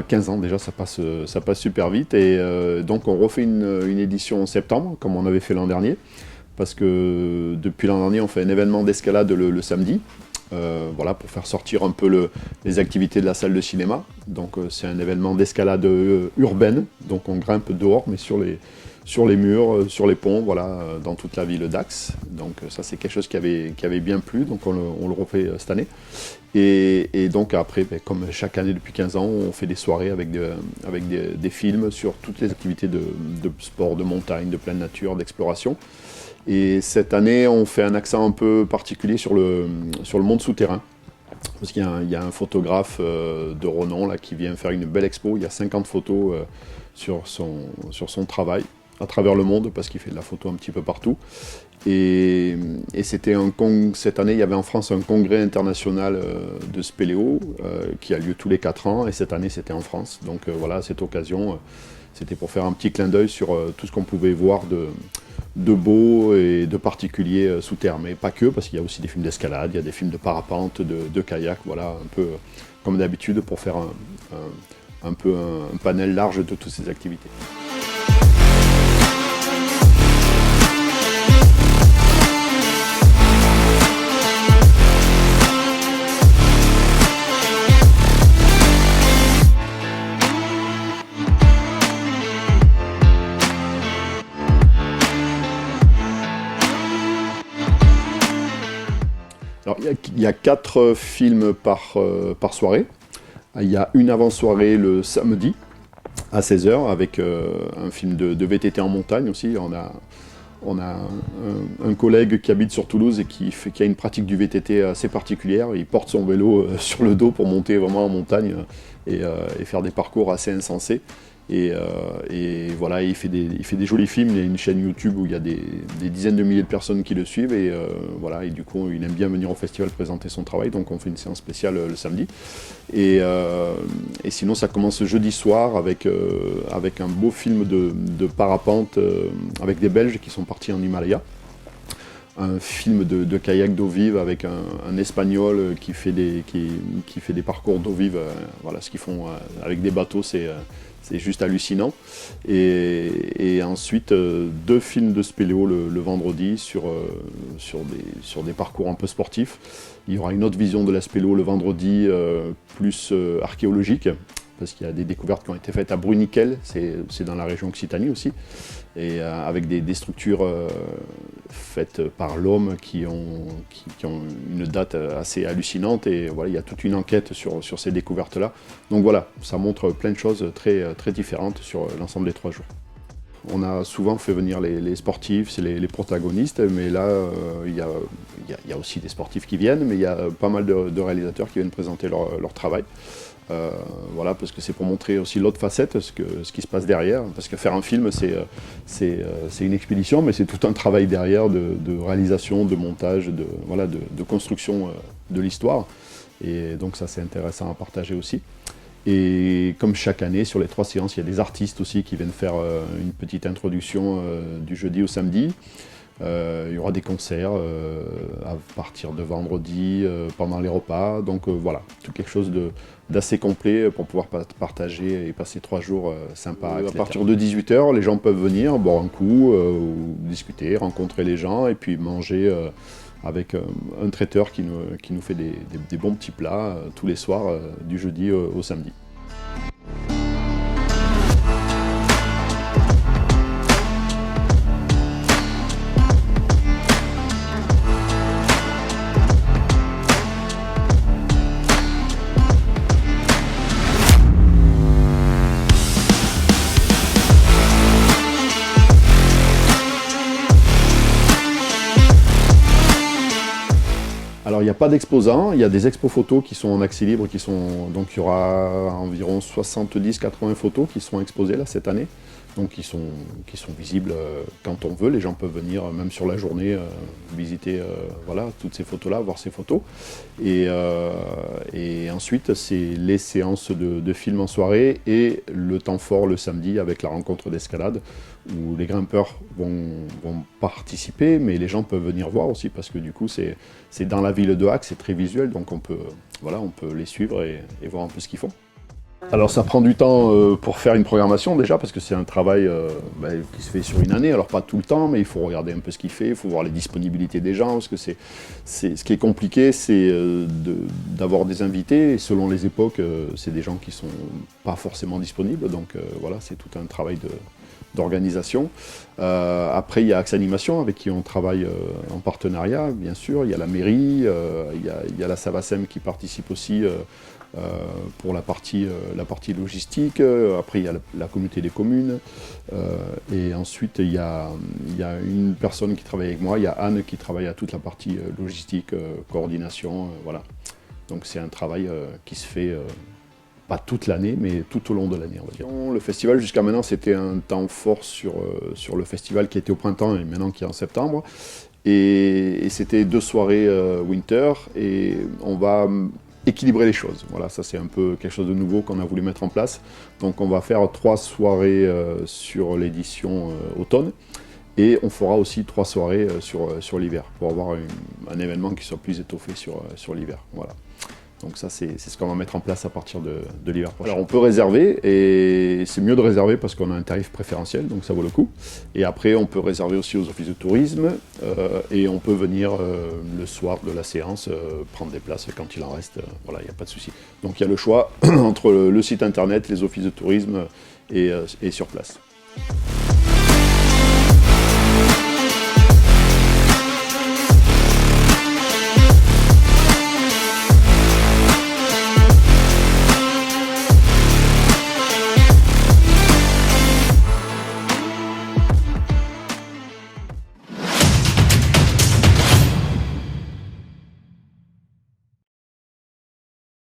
15 ans déjà, ça passe super vite. Et donc on refait une édition en septembre, comme on avait fait l'an dernier. Parce que depuis l'an dernier, on fait un événement d'escalade le samedi. Voilà, pour faire sortir un peu les activités de la salle de cinéma. Donc c'est un événement d'escalade urbaine. Donc on grimpe dehors, mais sur les murs, sur les ponts, voilà, dans toute la ville d'Ax. Donc ça c'est quelque chose qui avait bien plu, donc on le refait cette année. Et donc après, ben, comme chaque année depuis 15 ans, on fait des soirées avec des films sur toutes les activités de sport, de montagne, de pleine nature, d'exploration. Et cette année, on fait un accent un peu particulier sur le monde souterrain. Parce qu'il y a un photographe de renom là, qui vient faire une belle expo. Il y a 50 photos sur son travail à travers le monde, parce qu'il fait de la photo un petit peu partout. Et c'était cette année, il y avait en France un congrès international de spéléo qui a lieu tous les 4 ans. Et cette année, c'était en France. Donc voilà, à cette occasion, c'était pour faire un petit clin d'œil sur tout ce qu'on pouvait voir de beau et de particulier sous terre, mais pas que, parce qu'il y a aussi des films d'escalade, il y a des films de parapente, de kayak, voilà, un peu comme d'habitude pour faire un peu un panel large de toutes ces activités. Alors, il y a 4 films par soirée. Il y a une avant-soirée le samedi à 16 h avec un film de VTT en montagne aussi. On a un collègue qui habite sur Toulouse et qui a une pratique du VTT assez particulière. Il porte son vélo sur le dos pour monter vraiment en montagne et faire des parcours assez insensés. Et voilà, il fait des jolis films. Il y a une chaîne YouTube où il y a des dizaines de milliers de personnes qui le suivent. Et voilà, et du coup, il aime bien venir au festival présenter son travail. Donc on fait une séance spéciale le samedi. Et sinon, ça commence jeudi soir avec un beau film de parapente avec des Belges qui sont partis en Himalaya. Un film de kayak d'eau vive avec un Espagnol qui fait des parcours d'eau vive. Voilà, ce qu'ils font avec des bateaux, c'est juste hallucinant. Et ensuite, 2 films de spéléo le vendredi sur des parcours un peu sportifs. Il y aura une autre vision de la spéléo le vendredi, plus archéologique, parce qu'il y a des découvertes qui ont été faites à Bruniquel, c'est dans la région Occitanie aussi, et avec des structures faites par l'homme qui ont une date assez hallucinante, et voilà, il y a toute une enquête sur ces découvertes-là. Donc voilà, ça montre plein de choses très, très différentes sur l'ensemble des 3 jours. On a souvent fait venir les sportifs, c'est les protagonistes, mais là, il y a aussi des sportifs qui viennent, mais il y a pas mal de réalisateurs qui viennent présenter leur travail. Voilà, parce que c'est pour montrer aussi l'autre facette, ce qui se passe derrière, parce que faire un film c'est une expédition, mais c'est tout un travail derrière de réalisation, de montage, de construction de l'histoire, et donc ça c'est intéressant à partager aussi. Et comme chaque année, sur les 3 séances, il y a des artistes aussi qui viennent faire une petite introduction du jeudi au samedi. Il y aura des concerts à partir de vendredi, pendant les repas. Donc voilà, tout quelque chose d'assez complet pour pouvoir partager et passer 3 jours sympas. À partir de 18 h, les gens peuvent venir boire un coup, ou discuter, rencontrer les gens et puis manger avec un traiteur qui nous fait des bons petits plats tous les soirs du jeudi au samedi. Alors il n'y a pas d'exposants, il y a des expos photos qui sont en accès libre, donc il y aura environ 70-80 photos qui seront exposées là cette année, donc qui sont visibles quand on veut. Les gens peuvent venir même sur la journée visiter voilà, toutes ces photos là, voir ces photos. Et ensuite c'est les séances de films en soirée et le temps fort le samedi avec la rencontre d'escalade, où les grimpeurs vont participer, mais les gens peuvent venir voir aussi, parce que du coup c'est dans la ville de Hack, c'est très visuel, donc on peut les suivre et voir un peu ce qu'ils font. Alors ça prend du temps pour faire une programmation déjà, parce que c'est un travail qui se fait sur une année, alors pas tout le temps, mais il faut regarder un peu ce qu'il fait, il faut voir les disponibilités des gens, parce que ce qui est compliqué, c'est d'avoir des invités, et selon les époques, c'est des gens qui sont pas forcément disponibles, donc voilà, c'est tout un travail d'organisation. Après, il y a Axe Animation, avec qui on travaille en partenariat, bien sûr. Il y a la mairie, il y a la Savacem qui participe aussi pour la partie logistique. Après, il y a la communauté des communes. Et ensuite, il y a une personne qui travaille avec moi. Il y a Anne qui travaille à toute la partie logistique, coordination. Voilà. Donc c'est un travail qui se fait pas toute l'année, mais tout au long de l'année, on va dire. Le festival, jusqu'à maintenant, c'était un temps fort sur le festival qui était au printemps et maintenant qui est en septembre. Et c'était 2 soirées winter, et on va équilibrer les choses. Voilà, ça c'est un peu quelque chose de nouveau qu'on a voulu mettre en place. Donc on va faire 3 soirées sur l'édition automne, et on fera aussi 3 soirées sur l'hiver, pour avoir un événement qui soit plus étoffé sur l'hiver. Voilà. Donc ça, c'est ce qu'on va mettre en place à partir de l'hiver prochain. Alors on peut réserver, et c'est mieux de réserver parce qu'on a un tarif préférentiel, donc ça vaut le coup. Et après, on peut réserver aussi aux offices de tourisme, et on peut venir le soir de la séance, prendre des places quand il en reste. Voilà, il n'y a pas de souci. Donc il y a le choix entre le site internet, les offices de tourisme et sur place.